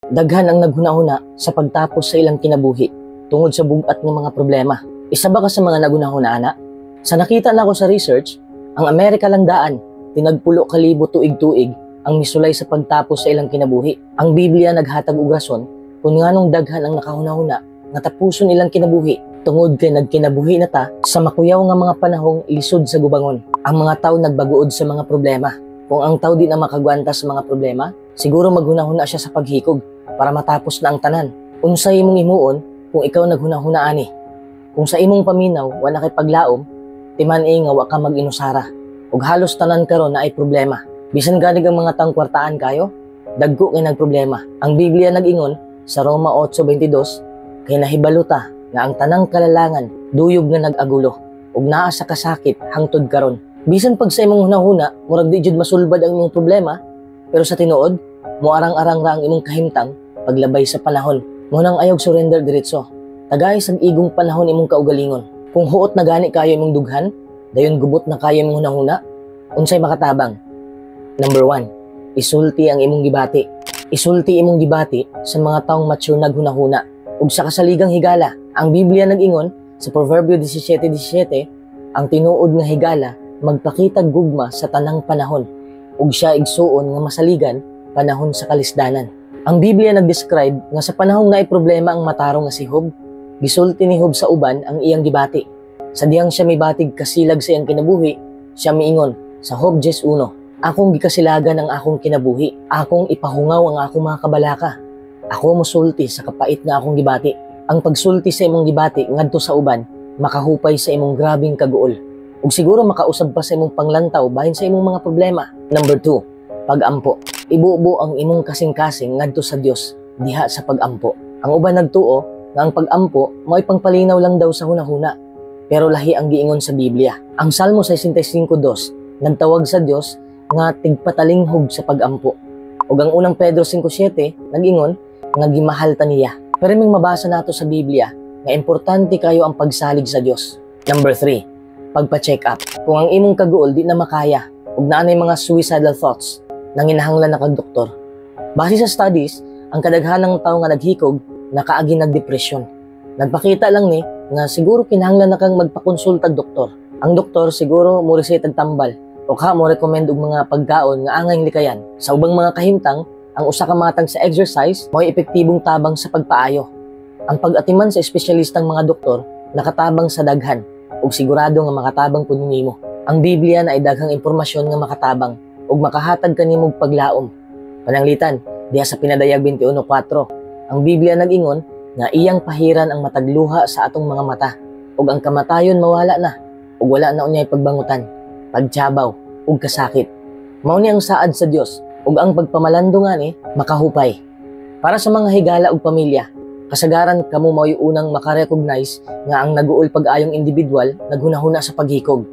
Daghan ang naghunahuna sa pagtapos sa ilang kinabuhi tungod sa bugat ng mga problema. Isa ba ka sa mga naghunahuna, ana? Sa nakita na ako sa research, ang Amerika lang daan, tinagpulo kalibo tuig-tuig ang misulay sa pagtapos sa ilang kinabuhi. Ang Biblia naghatag og rason kung nganong daghan ang nakahunahuna nga tapuson ilang kinabuhi tungod kay nagkinabuhi na ta sa makuyaw nga mga panahong lisod sa gubangon. Ang mga tao nagbaguod sa mga problema. Kung ang tao di na makagwanta sa mga problema, siguro maghunahuna siya sa paghikog para matapos na ang tanan. Unsay imong imuon kung ikaw naghunahuna ani? Kung sa imong paminaw wala kay paglaom, timan nga wa ka mag-inusara. Ug halos tanan karon na ay problema. Bisan ganig ang mga tang kwartaan kayo, dagko kay nagproblema. Ang Biblia nag-ingon sa Roma 8:22, kay nahibaluta nga ang tanang kalalangan duyog nga nag-agulo ug naa sa kasakit hangtod karon. Bisan pag sa imong hunahuna, murag di jud masulbad ang imong problema, pero sa tinuod, muarang-arang ra ang imong kahimtang paglabay sa panahon. Mo nang ayog surrender diretso. Tagay sa igong panahon imong kaugalingon. Kung huot na gani kayo imong dughan, dayon gubot na kayo imong hunahuna, unsay makatabang? Number 1, isulti ang imong gibati. Isulti imong gibati sa mga taong mature naghunahuna ug sa kasaligang higala. Ang Biblia nag-ingon sa Proverbio 17:17, ang tinuod nga higala magpakitag gugma sa tanang panahon ug siya igsuon nga masaligan panahon sa kalisdanan. Ang Biblia nag-describe nga sa panahong naay problema ang matarong nga si Job, gisulti ni Job sa uban ang iyang gibati. Sa diyang siya mibatig kasilag sa iyang kinabuhi, siya miingon sa Job 10:1, akong gikasilagan ang akong kinabuhi, akong ipahungaw ang akong mga kabalaka. Ako mosulti sa kapait nga akong gibati. Ang pagsulti sa imong gibati ngadto sa uban, makahupay sa imong grabing kaguol. Ug siguro makausab pa sa imong panglantaw bahin sa imong mga problema. Number 2, pag-ampo. Ibubo ang imong kasing-kasing ngadto sa Dios diha sa pag-ampo. Ang uban nagtuo nga ang pag-ampo mo'y pangpalinaw lang daw sa hunahuna, pero lahi ang giingon sa Biblia. Ang Salmo 65:2 nagtawag sa Dios nga tigpatalinghog sa pag-ampo. Ug ang unang Pedro 5:7 nag-ingon nga gimahal ta niya. Pero ming mabasa nato sa Biblia nga importante kayo ang pagsalig sa Dios. Number 3, pagpa-check up. Kung ang imong kaguol di na makaya ug naanay mga suicidal thoughts, nanginahanglan na kag doktor. Base sa studies, ang kadaghanang tawo nga naghikog nakaagi nagdepresyon. Nagpakita lang ni nga siguro kinahanglan na kang magpakonsulta og doktor. Ang doktor siguro mo resetag tambal o mo recommend og mga pagkaon nga angay likayan. Sa ubang mga kahimtang, ang usa ka matag sa exercise mo'y epektibong tabang sa pagpaayo. Ang pag-atiman sa espesyalistang mga doktor nakatabang sa daghan ug sigurado nga makatabang pud nimo. Ang Biblia na ay daghang impormasyon nga makatabang ug makahatag kanimo og paglaom. Pananglitan, diha sa Pinadayag 21:4, ang Biblia nag-ingon nga iyang pahiran ang matagluha sa atong mga mata ug ang kamatayon mawala na ug wala na unyay pagbangutan, pagtiyabaw ug kasakit. Mao ni ang saad sa Dios ug ang pagpamalando nga ni makahupay. Para sa mga higala ug pamilya, kasagaran kamo mao'y unang makarecognize nga ang naguol pag-ayong individual naghunahuna sa paghikog.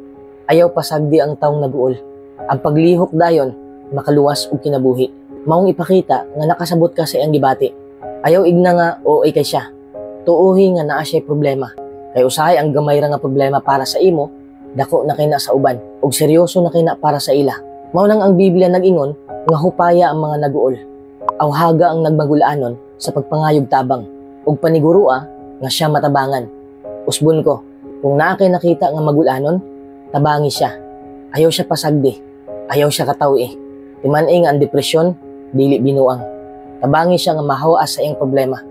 Ayaw pasagdi ang taong naguol. Ang paglihok dayon makaluwas og kinabuhi. Maong ipakita nga nakasabot ka sa iyang gibati. Ayaw igna nga o kay siya. Tuuhi nga naa siya'y problema. Kay usahay ang gamay ra nga problema para sa imo, dako na kay na sa uban ug seryoso na kay na para sa ila. Mao nang ang Biblia nag-ingon nga hupaya ang mga naguol. Awhaga ang nagmagulanon sa pagpangayog tabang ug panigurua nga siya matabangan. Usbon ko, kung naa kay nakita nga magulanon, tabangi siya. Ayaw siya pasagdi, ayaw siya katawi. Timan nga ang depresyon, dili binuang. Tabangi siya nga mahawa sa iyang problema.